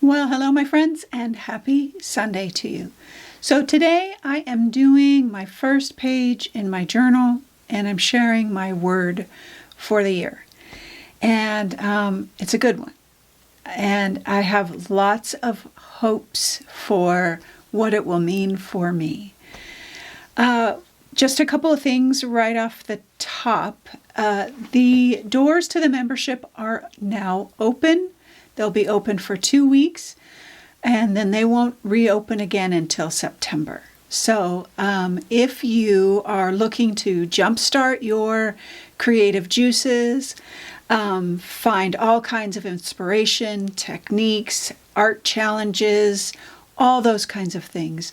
Well, hello, my friends, and happy Sunday to you. So today I am doing my first page in my journal, and I'm sharing my word for the year. And it's a good one. And I have lots of hopes for what it will mean for me. Just a couple of things right off the top. The doors to the membership are now open. They'll be open for 2 weeks, and then they won't reopen again until September. So if you are looking to jumpstart your creative juices, find all kinds of inspiration, techniques, art challenges, all those kinds of things,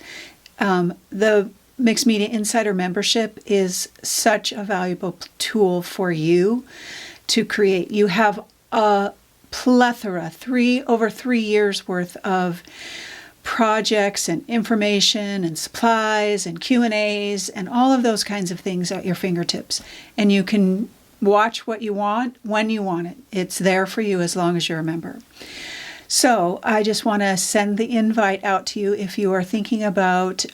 the Mixed Media Insider membership is such a valuable tool for you to create. You have a plethora, over 3 years worth of projects and information and supplies and Q&As and all of those kinds of things at your fingertips. And you can watch what you want when you want it. It's there for you as long as you're a member. So I just want to send the invite out to you if you are thinking about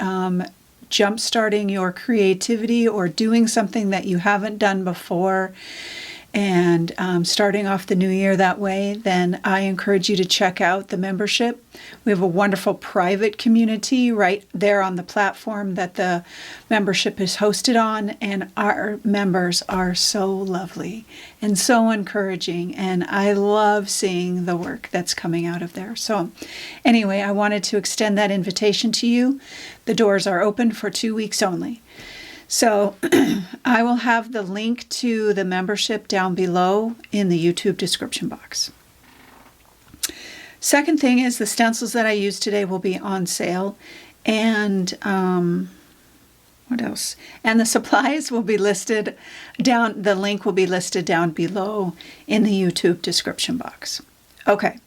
jump-starting your creativity or doing something that you haven't done before, and starting off the new year that way, then I encourage you to check out the membership. We have a wonderful private community right there on the platform that the membership is hosted on, and our members are so lovely and so encouraging, and I love seeing the work that's coming out of there. So anyway, I wanted to extend that invitation to you. The doors are open for 2 weeks only. So I will have the link to the membership down below in the YouTube description box. Second thing is the stencils that I used today will be on sale. And what else? And the supplies will be listed down, the link will be listed down below in the YouTube description box. Okay,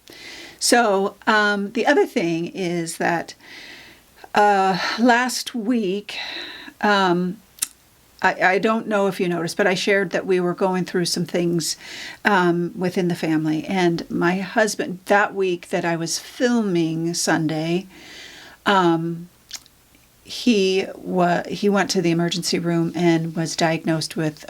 so the other thing is that last week, I don't know if you noticed, but I shared that we were going through some things within the family. And my husband, that week that I was filming Sunday, he went to the emergency room and was diagnosed with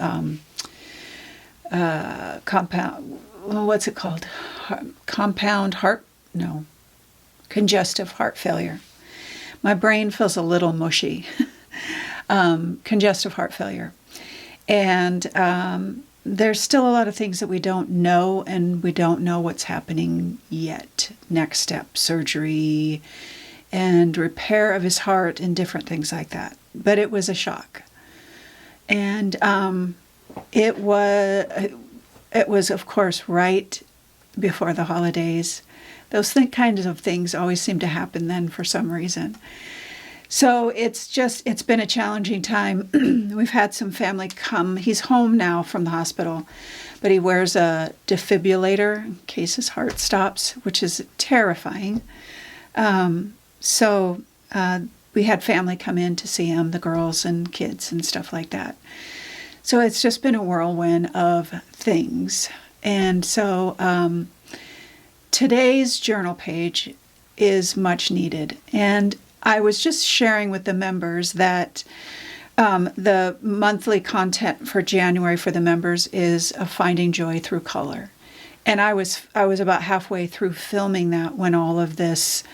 congestive heart failure. My brain feels a little mushy. Congestive heart failure. And there's still a lot of things that we don't know, and we don't know what's happening yet. Next step, surgery and repair of his heart and different things like that. But it was a shock. And it was, of course, right before the holidays. Those kinds of things always seem to happen then for some reason. So it's been a challenging time. We've had some family come. He's home now from the hospital, but he wears a defibrillator in case his heart stops, which is terrifying. So we had family come in to see him, the girls and kids and stuff like that. So it's just been a whirlwind of things. And so today's journal page is much needed. And I was just sharing with the members that the monthly content for January for the members is Finding Joy Through Color. And I was about halfway through filming that when all of this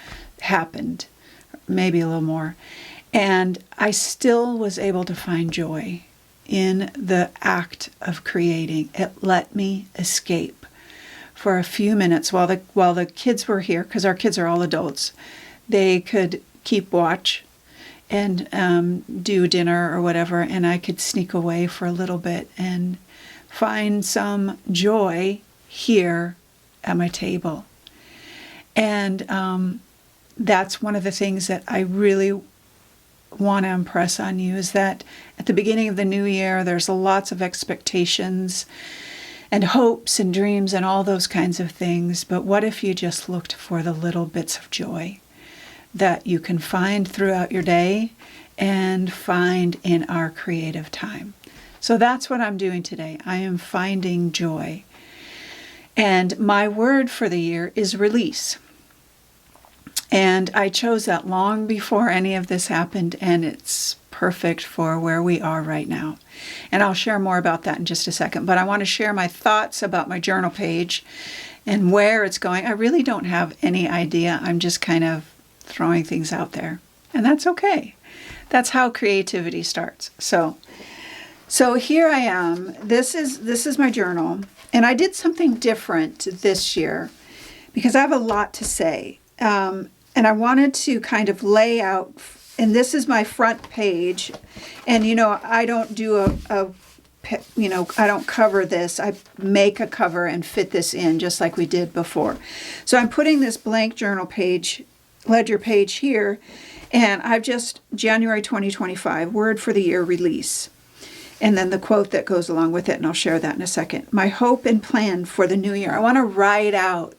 happened, maybe a little more. And I still was able to find joy in the act of creating. It let me escape for a few minutes while the kids were here, because our kids are all adults. They could keep watch and do dinner or whatever, and I could sneak away for a little bit and find some joy here at my table. And that's one of the things that I really want to impress on you, is that at the beginning of the new year, there's lots of expectations and hopes and dreams and all those kinds of things. But what if you just looked for the little bits of joy that you can find throughout your day and find in our creative time? So that's what I'm doing today. I am finding joy. And my word for the year is release. And I chose that long before any of this happened, and it's perfect for where we are right now. And I'll share more about that in just a second. But I want to share my thoughts about my journal page and where it's going. I really don't have any idea. I'm just kind of throwing things out there. And that's okay. That's how creativity starts. So here I am. This is my journal. And I did something different this year because I have a lot to say. And I wanted to kind of lay out, and this is my front page. And, I don't do I don't cover this. I make a cover and fit this in just like we did before. So I'm putting this blank journal page, ledger page here, and I've just January 2025, word for the year, release. And then the quote that goes along with it, and I'll share that in a second. My hope and plan for the new year. I want to write out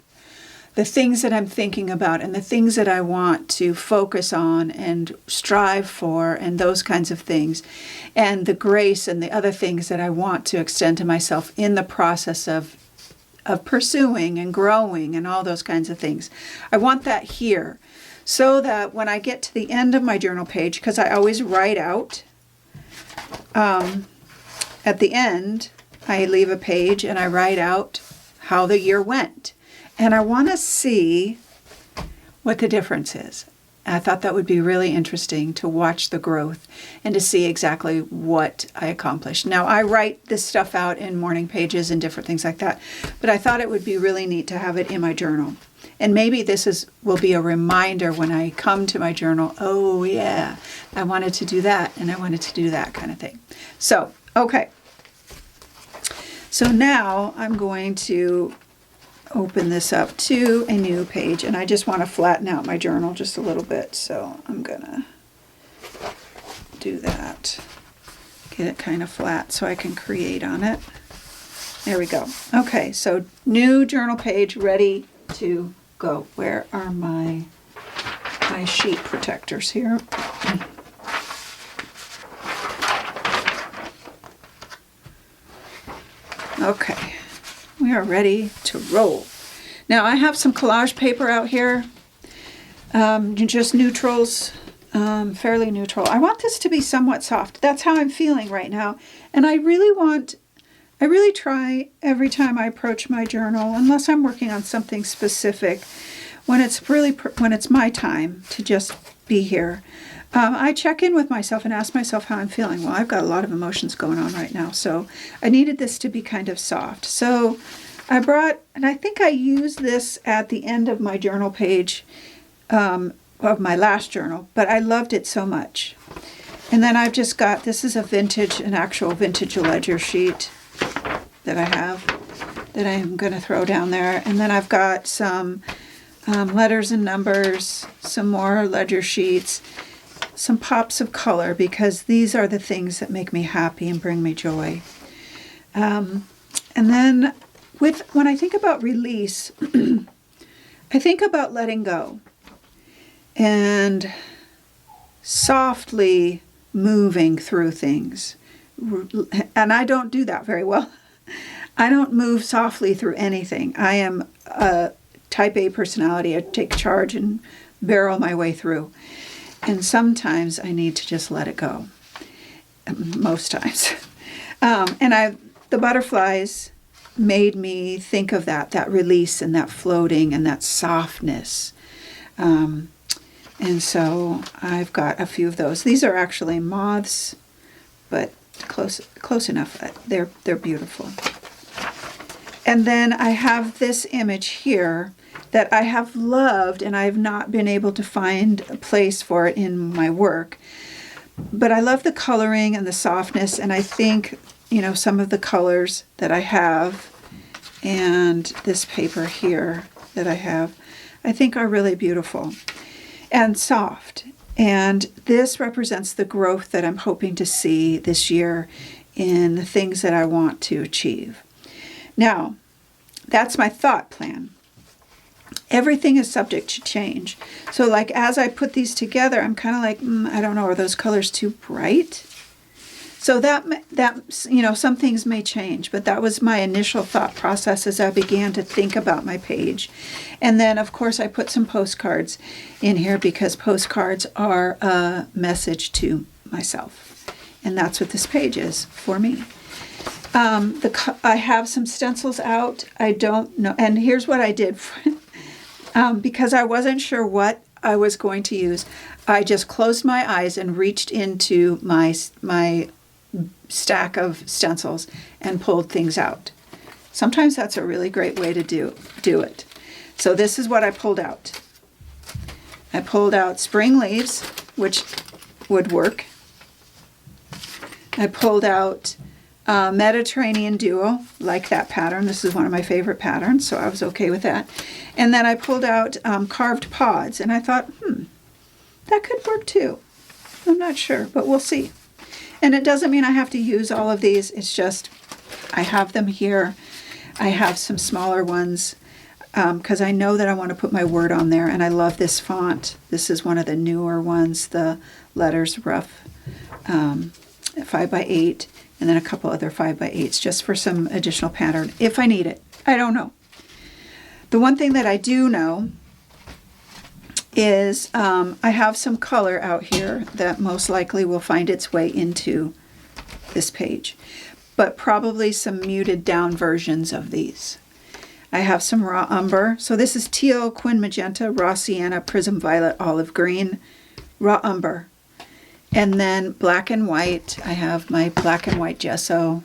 the things that I'm thinking about and the things that I want to focus on and strive for and those kinds of things. And the grace and the other things that I want to extend to myself in the process of pursuing and growing and all those kinds of things. I want that here so that when I get to the end of my journal page, because I always write out, at the end, I leave a page and I write out how the year went. And I want to see what the difference is. I thought that would be really interesting to watch the growth and to see exactly what I accomplished. Now, I write this stuff out in morning pages and different things like that, but I thought it would be really neat to have it in my journal. And maybe this will be a reminder when I come to my journal, oh yeah, I wanted to do that and I wanted to do that kind of thing. So, okay. So now I'm going to open this up to a new page, and I just want to flatten out my journal just a little bit, so I'm gonna do that, get it kind of flat so I can create on it. There we go. Okay, so new journal page ready to go. Where are my sheet protectors here? Okay, we are ready to roll. Now I have some collage paper out here, just neutrals, fairly neutral. I want this to be somewhat soft. That's how I'm feeling right now. And I really try every time I approach my journal, unless I'm working on something specific, when it's my time to just be here. I check in with myself and ask myself how I'm feeling. Well, I've got a lot of emotions going on right now, so I needed this to be kind of soft. So I brought, and I think I used this at the end of my journal page of my last journal, but I loved it so much. And then I've just got, this is an actual vintage ledger sheet that I have that I'm going to throw down there. And then I've got some letters and numbers, some more ledger sheets, some pops of color, because these are the things that make me happy and bring me joy. And then when I think about release, I think about letting go and softly moving through things. And I don't do that very well. I don't move softly through anything. I am a type A personality. I take charge and barrel my way through. And sometimes I need to just let it go. Most times. The butterflies made me think of that release and that floating and that softness. And so I've got a few of those. These are actually moths, but close enough. They're beautiful. And then I have this image here that I have loved, and I have not been able to find a place for it in my work. But I love the coloring and the softness, and I think, some of the colors that I have and this paper here that I have, I think are really beautiful and soft. And this represents the growth that I'm hoping to see this year in the things that I want to achieve. Now, that's my thought plan. Everything is subject to change. So as I put these together, I'm kind of like, I don't know, are those colors too bright? So some things may change, but that was my initial thought process as I began to think about my page. And then, of course, I put some postcards in here because postcards are a message to myself. And that's what this page is for me. I have some stencils out. I don't know. And here's what I did. Because I wasn't sure what I was going to use, I just closed my eyes and reached into my stack of stencils and pulled things out. Sometimes that's a really great way to do it. So this is what I pulled out. I pulled out spring leaves, which would work. I pulled out Mediterranean duo, like that pattern. This is one of my favorite patterns, so I was okay with that. And then I pulled out carved pods, and I thought, that could work too. I'm not sure, but we'll see. And it doesn't mean I have to use all of these. It's just I have them here. I have some smaller ones because I know that I want to put my word on there, and I love this font. This is one of the newer ones, the letters rough 5x8, and then a couple other 5x8s just for some additional pattern if I need it. I don't know. The one thing that I do know is I have some color out here that most likely will find its way into this page, but probably some muted down versions of these. I have some raw umber. So this is teal, quin magenta, raw sienna, prism violet, olive green, raw umber. And then black and white. I have my black and white gesso.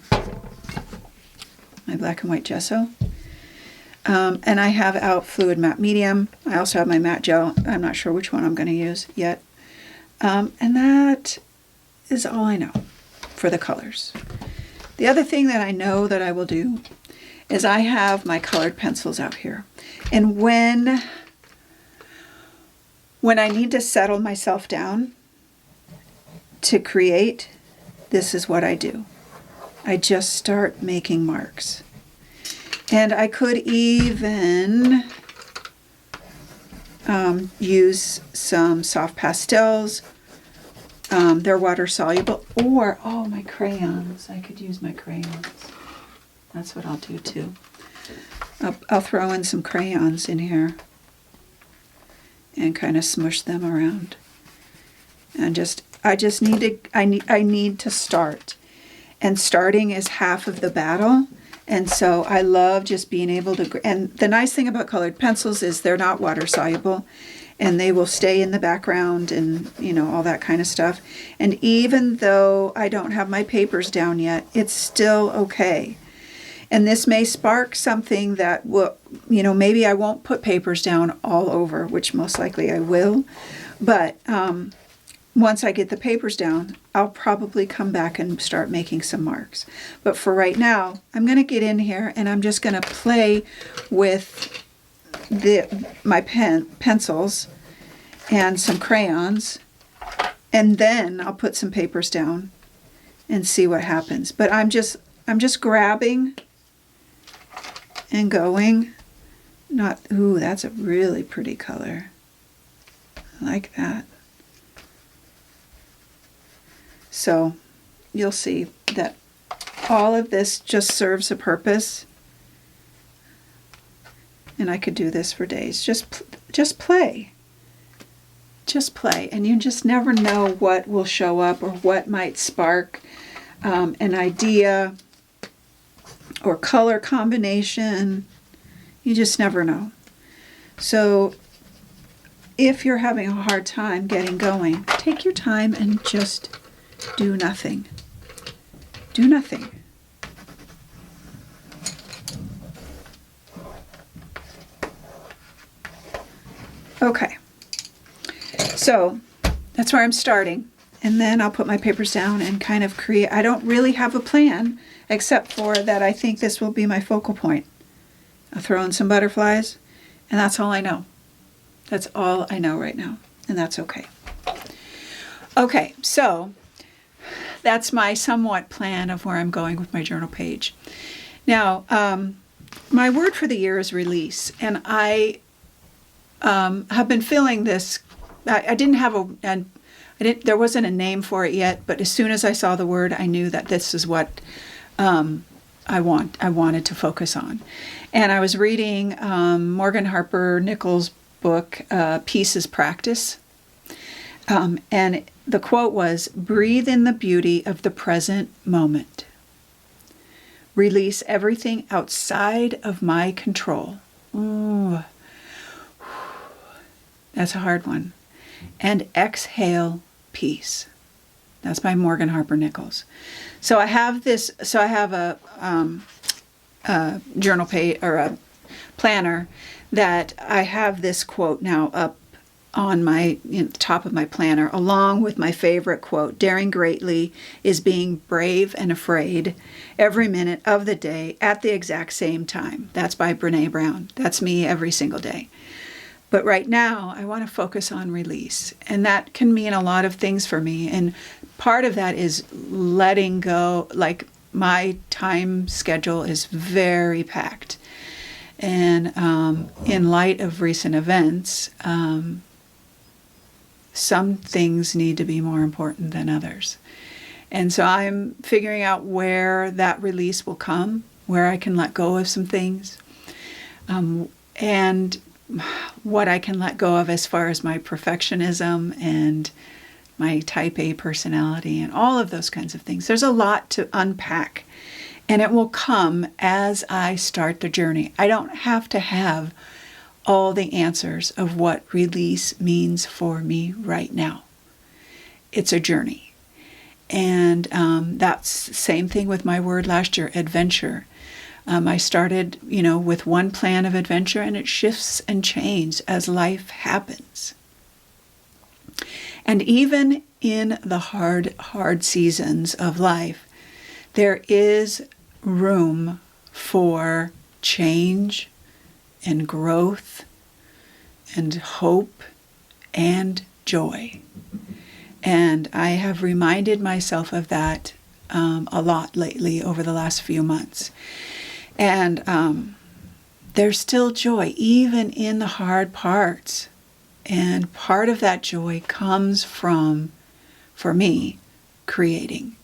And I have out fluid matte medium. I also have my matte gel. I'm not sure which one I'm going to use yet. And that is all I know for the colors. The other thing that I know that I will do is I have my colored pencils out here. And when I need to settle myself down to create, this is what I do. I just start making marks. And I could even use some soft pastels. They're water soluble. Or, my crayons. I could use my crayons. That's what I'll do too. I'll throw in some crayons in here and kind of smush them around. And I need to start. And starting is half of the battle. And so I love just being able to, and the nice thing about colored pencils is they're not water soluble and they will stay in the background and, all that kind of stuff. And even though I don't have my papers down yet, it's still okay. And this may spark something that will, maybe I won't put papers down all over, which most likely I will. But once I get the papers down, I'll probably come back and start making some marks. But for right now, I'm going to get in here and I'm just going to play with my pencils and some crayons. And then I'll put some papers down and see what happens. But I'm just grabbing and going. That's a really pretty color. I like that. So you'll see that all of this just serves a purpose. And I could do this for days. Just play. Just play. And you just never know what will show up or what might spark an idea or color combination. You just never know. So if you're having a hard time getting going, take your time and just do nothing. Do nothing. Okay. So that's where I'm starting. And then I'll put my papers down and kind of create. I don't really have a plan except for that I think this will be my focal point. I'll throw in some butterflies and that's all I know. That's all I know right now. And that's okay. Okay, so that's my somewhat plan of where I'm going with my journal page. Now, my word for the year is release, and I have been feeling this. I didn't have There wasn't a name for it yet, but as soon as I saw the word, I knew that this is what I wanted to focus on. And I was reading Morgan Harper Nichols' book, Peace is Practice. And the quote was, "Breathe in the beauty of the present moment. Release everything outside of my control." Ooh. That's a hard one. "And exhale peace." That's by Morgan Harper Nichols. So I have this. So I have a journal page or a planner that I have this quote now up on the top of my planner, along with my favorite quote: "Daring greatly is being brave and afraid every minute of the day at the exact same time." That's by Brene Brown. That's me every single day. But right now, I want to focus on release. And that can mean a lot of things for me. And part of that is letting go. Like, my time schedule is very packed. And in light of recent events, some things need to be more important than others. And so I'm figuring out where that release will come, where I can let go of some things, and what I can let go of as far as my perfectionism and my type A personality and all of those kinds of things. There's a lot to unpack, and it will come as I start the journey. I don't have to have all the answers of what release means for me right now. It's a journey. And that's the same thing with my word last year, adventure. I started, with one plan of adventure, and it shifts and changes as life happens. And even in the hard seasons of life, there is room for change and growth and hope and joy. And I have reminded myself of that a lot lately over the last few months. And there's still joy, even in the hard parts. And part of that joy comes from, for me, creating.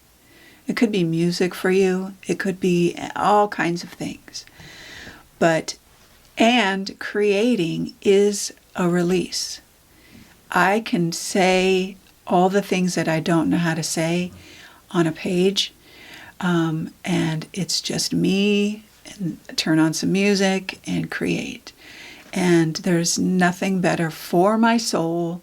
It could be music for you. It could be all kinds of things. And creating is a release. I can say all the things that I don't know how to say on a page, and it's just me, and turn on some music and create. And there's nothing better for my soul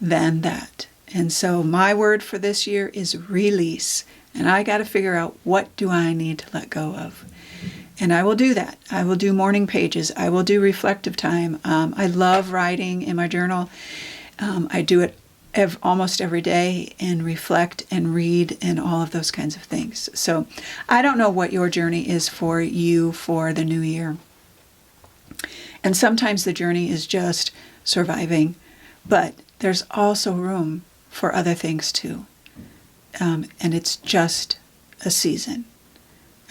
than that. And so my word for this year is release. And I got to figure out, what do I need to let go of? And I will do that. I will do morning pages. I will do reflective time. I love writing in my journal. I do it almost every day, and reflect and read and all of those kinds of things. So I don't know what your journey is for you for the new year. And sometimes the journey is just surviving, but there's also room for other things too. And it's just a season.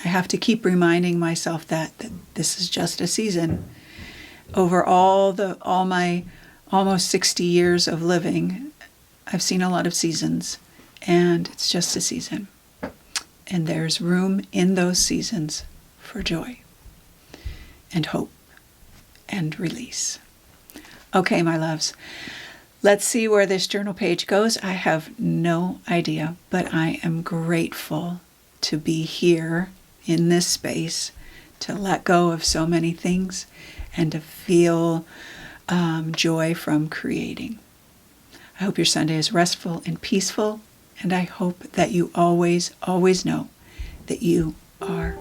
I have to keep reminding myself that this is just a season. Over all my almost 60 years of living, I've seen a lot of seasons, and it's just a season. And there's room in those seasons for joy and hope and release. Okay, my loves, let's see where this journal page goes. I have no idea, but I am grateful to be here in this space, to let go of so many things, and to feel joy from creating. I hope your Sunday is restful and peaceful, and I hope that you always, always know that you are